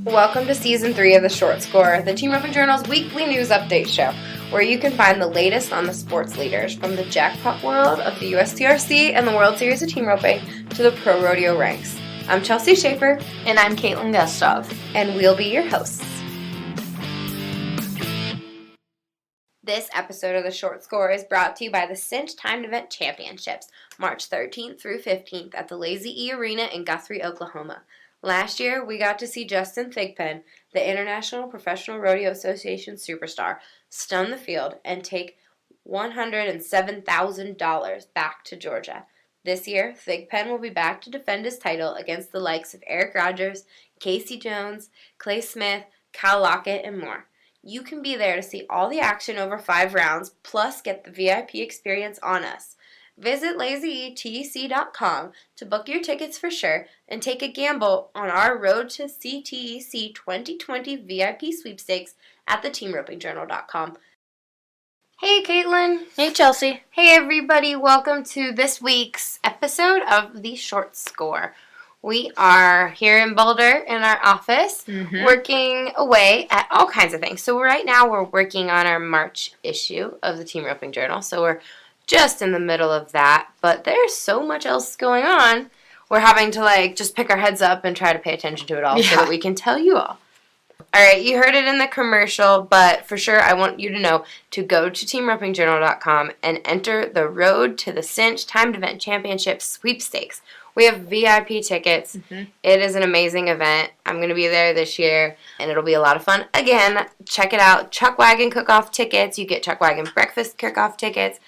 Welcome to Season 3 of The Short Score, the Team Roping Journal's weekly news update show, where you can find the latest on the sports leaders from the jackpot world of the USTRC and the World Series of Team Roping to the Pro Rodeo ranks. I'm Chelsea Shaffer. And I'm Kaitlin Gustave. And we'll be your hosts. This episode of The Short Score is brought to you by the CINCH Timed Event Championships, March 13th through 15th at the Lazy E Arena in Guthrie, Oklahoma. Last year, we got to see Justin Thigpen, the International Professional Rodeo Association superstar, stun the field and take $107,000 back to Georgia. This year, Thigpen will be back to defend his title against the likes of Eric Rogers, Casey Jones, Clay Smith, Cal Lockett, and more. You can be there to see all the action over 5 rounds, plus get the VIP experience on us. Visit lazyetec.com to book your tickets for sure and take a gamble on our Road to CTEC 2020 VIP sweepstakes at theteamropingjournal.com. Hey, Kaitlin. Hey, Chelsea. Hey, everybody. Welcome to this week's episode of The Short Score. We are here in Boulder in our office working away at all kinds of things. So right now we're working on our March issue of the Team Roping Journal. So we're just in the middle of that, but there's so much else going on. We're having to just pick our heads up and try to pay attention to it all so that we can tell you all. All right, you heard it in the commercial, but for sure I want you to know to go to teamropingjournal.com and enter the Road to the CINCH Timed Event Championship sweepstakes. We have VIP tickets. It is an amazing event. I'm going to be there this year, and it'll be a lot of fun. Again, check it out. Chuck Wagon Cook-Off tickets. You get Chuck Wagon Breakfast Cook-Off tickets.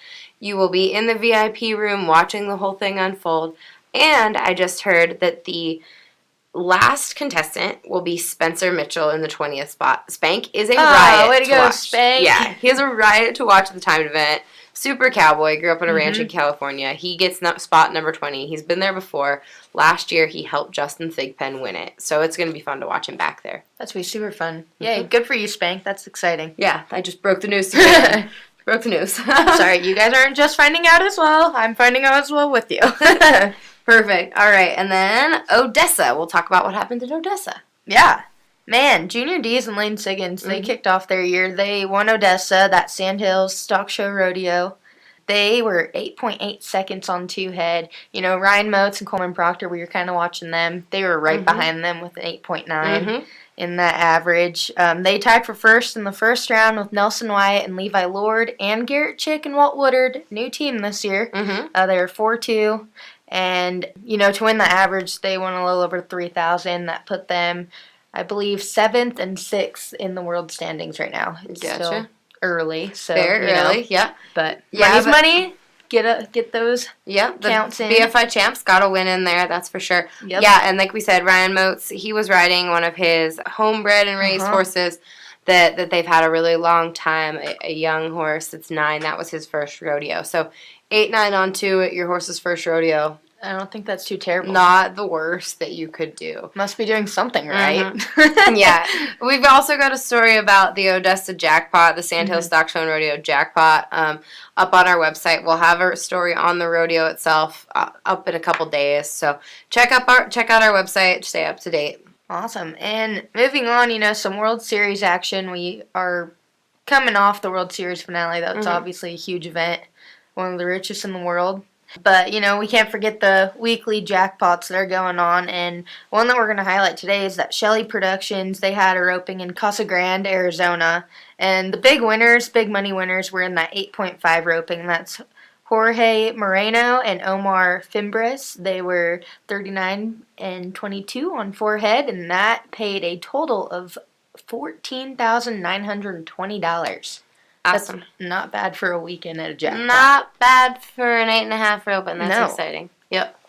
You will be in the VIP room watching the whole thing unfold. And I just heard that the last contestant will be Spencer Mitchell in the 20th spot. Spank is a riot way to go, watch. Spank. Yeah, he is a riot to watch at the timed event. Super cowboy, grew up on a ranch in California. He gets spot number 20. He's been there before. Last year, he helped Justin Thigpen win it. So it's going to be fun to watch him back there. That's going to be super fun. Yay, good for you, Spank. That's exciting. Yeah, I just broke the news today. Broke the news. Sorry, you guys aren't just finding out as well. I'm finding out as well with you. Perfect. All right, and then Odessa. We'll talk about what happened in Odessa. Yeah. Man, Junior Dees and Lane Siggins, they kicked off their year. They won Odessa, that Sandhills Stock Show Rodeo. They were 8.8 seconds on 2 head. You know, Ryan Motes and Coleman Proctor, we were kind of watching them. They were right behind them with an 8.9 in that average. They tied for first in the first round with Nelson Wyatt and Levi Lord and Garrett Chick and Walt Woodard. New team this year. They were 4-2. And, you know, to win the average, they won a little over 3,000. That put them, I believe, 7th and 6th in the world standings right now. It's still early. So, Very early, yeah. But money's money. Get those counts in. BFI champs got a win in there, that's for sure. Yep. Yeah, and like we said, Ryan Motes, he was riding one of his homebred and raised horses that they've had a really long time, a young horse that's 9. That was his first rodeo. So 8-9 on 2 at your horse's first rodeo. I don't think that's too terrible. Not the worst that you could do. Must be doing something right. Yeah. We've also got a story about the Odessa jackpot, the Sandhills Stock Show and Rodeo jackpot, up on our website. We'll have a story on the rodeo itself up in a couple days. So check out our website, stay up to date. Awesome. And moving on, you know, some World Series action. We are coming off the World Series finale. That's obviously a huge event, one of the richest in the world. But, you know, we can't forget the weekly jackpots that are going on. And one that we're going to highlight today is that Shelley Productions, they had a roping in Casa Grande, Arizona. And the big money winners were in that 8.5 roping. That's Jorge Moreno and Omar Fimbres. They were 39 and 22 on 4 head. And that paid a total of $14,920. Awesome. That's not bad for a weekend at a jackpot. Not bad for an 8.5 rope, and that's exciting. Yep.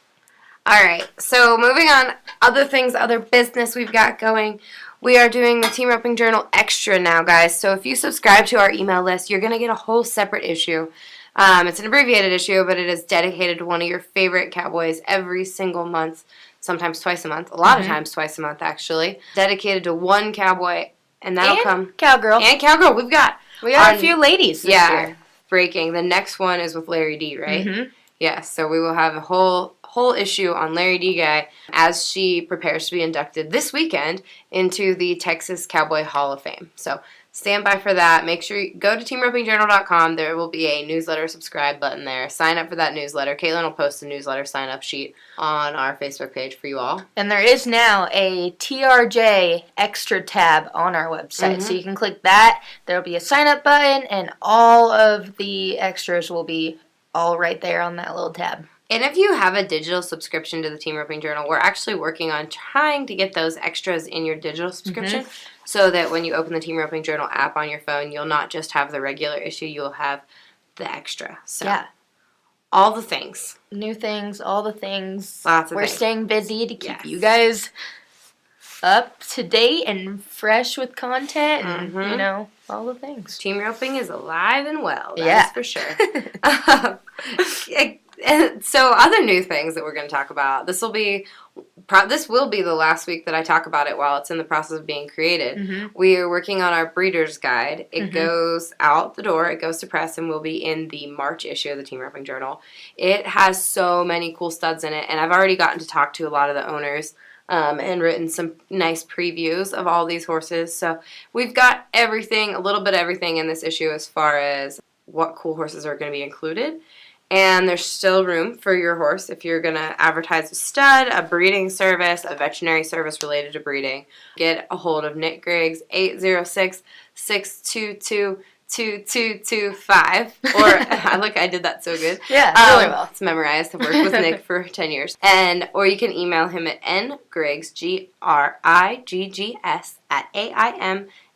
All right, so moving on, other things, other business we've got going. We are doing the Team Roping Journal Extra now, guys. So if you subscribe to our email list, you're going to get a whole separate issue. It's an abbreviated issue, but it is dedicated to one of your favorite cowboys every single month, sometimes twice a month, a lot of times twice a month, actually. Dedicated to one cowboy, and that'll come. Cowgirl. And cowgirl. We got a few ladies this year. Breaking. The next one is with Larry D, right? Yeah, so we will have a whole whole issue on Larry D. Guy as she prepares to be inducted this weekend into the Texas Cowboy Hall of Fame. So stand by for that. Make sure you go to teamropingjournal.com. There will be a newsletter subscribe button there. Sign up for that newsletter. Kaitlin will post a newsletter sign-up sheet on our Facebook page for you all. And there is now a TRJ Extra tab on our website. So you can click that. There will be a sign-up button, and all of the extras will be all right there on that little tab. And if you have a digital subscription to the Team Roping Journal, we're actually working on trying to get those extras in your digital subscription so that when you open the Team Roping Journal app on your phone, you'll not just have the regular issue, you'll have the extra. So all the things. New things, all the things. Lots of We're things. staying busy to keep you guys up to date and fresh with content and, you know, all the things. Team Roping is alive and well. That's for sure. So other new things that we're going to talk about. This will be the last week that I talk about it while it's in the process of being created. We are working on our breeder's guide. It goes out the door. It goes to press and will be in the March issue of the Team Roping Journal. It has so many cool studs in it, and I've already gotten to talk to a lot of the owners and written some nice previews of all these horses. So we've got everything, a little bit of everything in this issue as far as what cool horses are going to be included. And there's still room for your horse if you're going to advertise a stud, a breeding service, a veterinary service related to breeding. Get a hold of Nick Griggs, 806-622-2225. Or, look, I did that so good. Yeah, really well. It's memorized. I've worked with Nick for 10 years. Or you can email him at ngriggs, Griggs,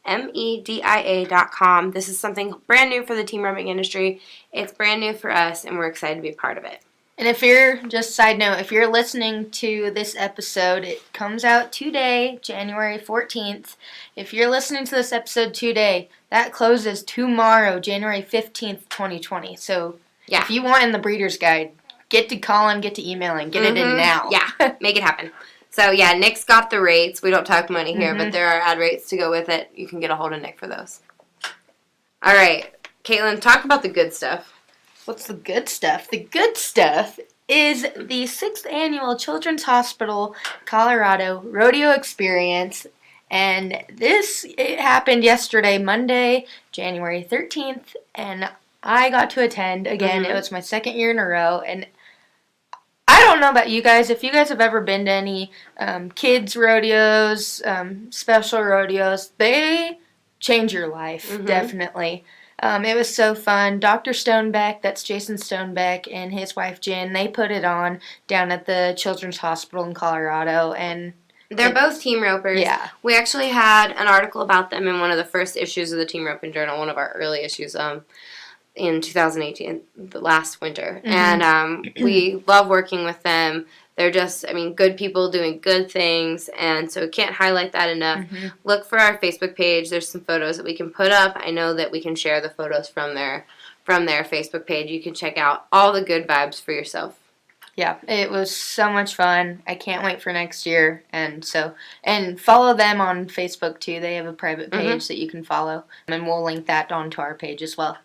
@AIMMEDIA.com. This is something brand new for the team roping industry. It's brand new for us, and we're excited to be a part of it. And if you're, just side note, if you're listening to this episode, it comes out today, January 14th. If you're listening to this episode today, that closes tomorrow, January 15th, 2020. So if you want in the breeder's guide, get to calling, get to emailing, get it in now. Yeah, make it happen. So, Nick's got the rates. We don't talk money here, but there are ad rates to go with it. You can get a hold of Nick for those. All right, Kaitlin, talk about the good stuff. What's the good stuff? The good stuff is the 6th Annual Children's Hospital Colorado Rodeo Experience. And it happened yesterday, Monday, January 13th, and I got to attend. Again, it was my second year in a row, and I don't know about you guys. If you guys have ever been to any kids rodeos, special rodeos, they change your life, definitely. It was so fun. Dr. Stonebeck, that's Jason Stonebeck, and his wife Jen, they put it on down at the Children's Hospital in Colorado, and they're both team ropers. Yeah. We actually had an article about them in one of the first issues of the Team Roping Journal, one of our early issues, in 2018, the last winter. And we love working with them. They're just, good people doing good things, and so can't highlight that enough. Look for our Facebook page. There's some photos that we can put up. I know that we can share the photos from their Facebook page. You can check out all the good vibes for yourself. Yeah, it was so much fun. I can't wait for next year. And follow them on Facebook too. They have a private page that you can follow, and we'll link that onto our page as well.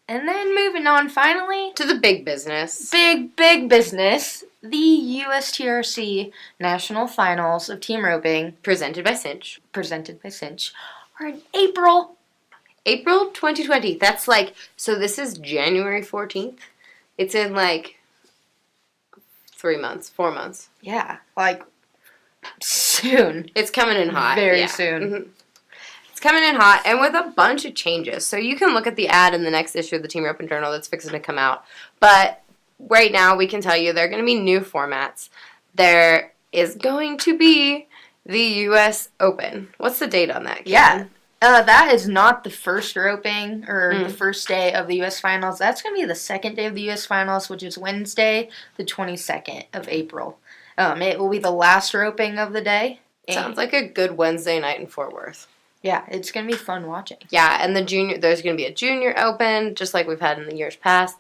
And then moving on finally to the big business. Big business. The USTRC National Finals of Team Roping. Presented by CINCH. Are in April. April 2020. That's so this is January 14th. It's in 4 months. Yeah, soon. It's coming in hot. Very soon. It's coming in hot and with a bunch of changes. So you can look at the ad in the next issue of the Team Roping Journal that's fixing to come out. But right now we can tell you there are going to be new formats. There is going to be the U.S. Open. What's the date on that, Kaitlin? Yeah. That is not the first roping or the first day of the U.S. Finals. That's going to be the second day of the U.S. Finals, which is Wednesday, the 22nd of April. It will be the last roping of the day. Sounds like a good Wednesday night in Fort Worth. Yeah, it's going to be fun watching. Yeah, and there's going to be a junior open, just like we've had in the years past.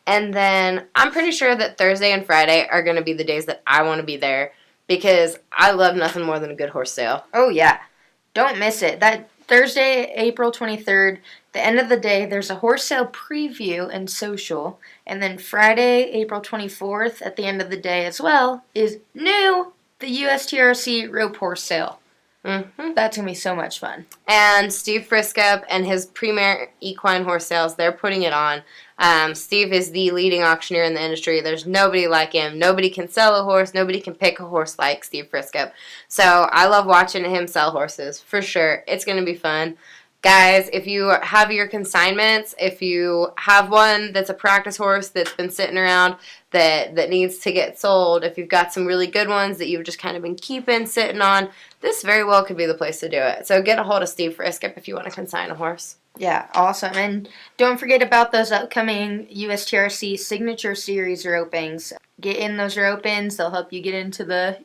And then I'm pretty sure that Thursday and Friday are going to be the days that I want to be there because I love nothing more than a good horse sale. Oh, yeah. Don't miss it. That Thursday, April 23rd, the end of the day, there's a horse sale preview and social. And then Friday, April 24th, at the end of the day as well, is new, the USTRC rope horse sale. Mm-hmm. That's going to be so much fun. And Steve Friskup and his Premier Equine Horse Sales, they're putting it on. Steve is the leading auctioneer in the industry. There's nobody like him. Nobody can sell a horse. Nobody can pick a horse like Steve Friskup. So I love watching him sell horses, for sure. It's going to be fun. Guys, if you have your consignments, if you have one that's a practice horse that's been sitting around that needs to get sold, if you've got some really good ones that you've just kind of been keeping, sitting on, this very well could be the place to do it. So get a hold of Steve Friskup if you want to consign a horse. Yeah, awesome. And don't forget about those upcoming USTRC Signature Series ropings. Get in those ropings. They'll help you get into the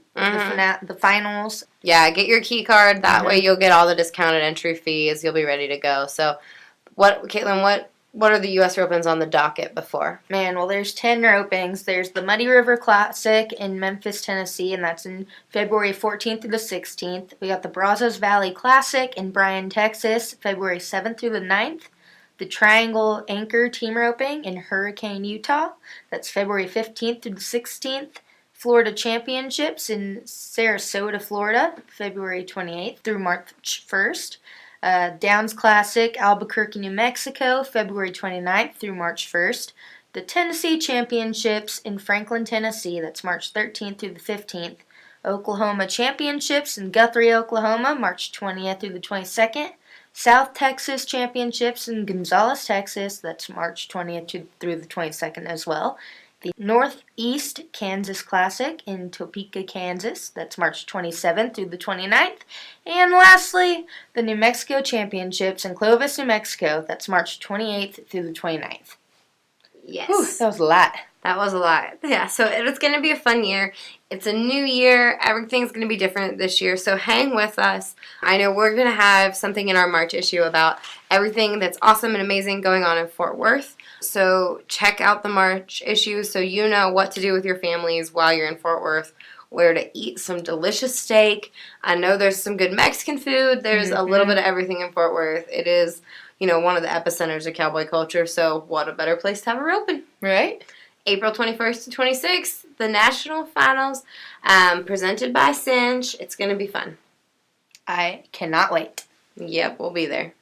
finals. Yeah, get your key card. That way you'll get all the discounted entry fees. You'll be ready to go. So, Kaitlin, what are the U.S. ropings on the docket before? Man, well, there's 10 ropings. There's the Muddy River Classic in Memphis, Tennessee, and that's in February 14th through the 16th. We got the Brazos Valley Classic in Bryan, Texas, February 7th through the 9th. The Triangle Anchor Team Roping in Hurricane, Utah. That's February 15th through the 16th. Florida Championships in Sarasota, Florida, February 28th through March 1st. Downs Classic, Albuquerque, New Mexico, February 29th through March 1st. The Tennessee Championships in Franklin, Tennessee, that's March 13th through the 15th. Oklahoma Championships in Guthrie, Oklahoma, March 20th through the 22nd. South Texas Championships in Gonzales, Texas, that's March 20th through the 22nd as well. The Northeast Kansas Classic in Topeka, Kansas, that's March 27th through the 29th. And lastly, the New Mexico Championships in Clovis, New Mexico, that's March 28th through the 29th. Yes. Whew, that was a lot. That was a lot. Yeah, so it's going to be a fun year. It's a new year. Everything's going to be different this year, so hang with us. I know we're going to have something in our March issue about everything that's awesome and amazing going on in Fort Worth. So check out the March issue so you know what to do with your families while you're in Fort Worth, where to eat some delicious steak. I know there's some good Mexican food. There's a little bit of everything in Fort Worth. It is, one of the epicenters of cowboy culture, so what a better place to have a roping. Right? April 21st to 26th, the National Finals, presented by CINCH. It's going to be fun. I cannot wait. Yep, we'll be there.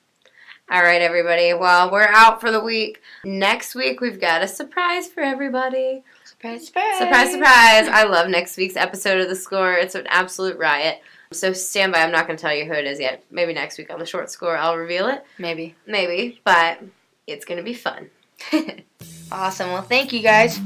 All right, everybody. Well, we're out for the week. Next week, we've got a surprise for everybody. Surprise, surprise. Surprise, surprise. I love next week's episode of The Score. It's an absolute riot. So stand by. I'm not going to tell you who it is yet. Maybe next week on the short score I'll reveal it. Maybe. But it's going to be fun. Awesome. Well, thank you guys.